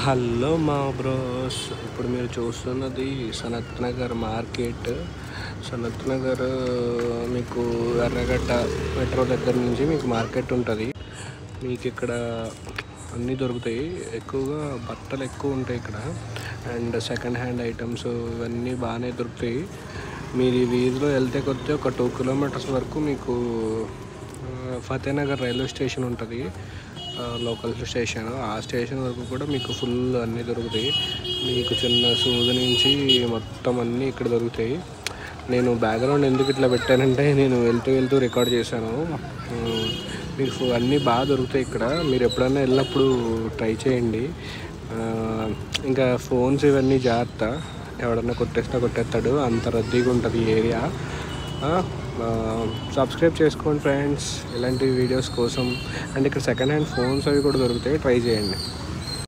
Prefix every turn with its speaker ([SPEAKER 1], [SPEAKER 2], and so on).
[SPEAKER 1] Hello మా bros, ఇప్పుడు మీరు చూస్తున్నది సనత్ నగర్ మార్కెట్. సనత్ నగర్ మీకు ఎర్రగడ్డ మెట్రో దగ్గర నుంచి మీకు మార్కెట్ ఉంటుంది. మీకు ఇక్కడ అన్నీ దొరుకుతాయి. ఎక్కువగా బట్టలు ఎక్కువ ఉంటాయి ఇక్కడ. అండ్ సెకండ్ హ్యాండ్ ఐటమ్స్ ఇవన్నీ బాగానే దొరుకుతాయి. మీరు ఈ వీధిలో వెళ్తే కొద్ది ఒక 2 కిలోమీటర్స్ వరకు మీకు ఫతేనగర్ రైల్వే స్టేషన్ ఉంటుంది. Local station. ఆ స్టేషన్ వరకు కూడా మీకు ఫుల్ అన్నీ దొరుకుతాయి. మీకు చిన్న సూది నుంచి మొత్తం అన్నీ ఇక్కడ దొరుకుతాయి. నేను బ్యాక్గ్రౌండ్ ఎందుకు ఇట్లా పెట్టానంటే నేను వెళ్తూ రికార్డ్ చేశాను. మీకు అన్నీ బాగా దొరుకుతాయి ఇక్కడ. మీరు ఎప్పుడైనా వెళ్ళినప్పుడు ట్రై చేయండి. ఇంకా ఫోన్స్ ఇవన్నీ జాగ్రత్త, ఎవడన్నా కొట్టేస్తాడు, అంత రద్దీగా ఉంటుంది ఈ ఏరియా. సబ్స్క్రైబ్ చేసుకోండి ఫ్రెండ్స్ ఇలాంటి వీడియోస్ కోసం. అండ్ ఇక్కడ సెకండ్ హ్యాండ్ ఫోన్స్ అవి కూడా దొరుకుతాయి, ట్రై చేయండి.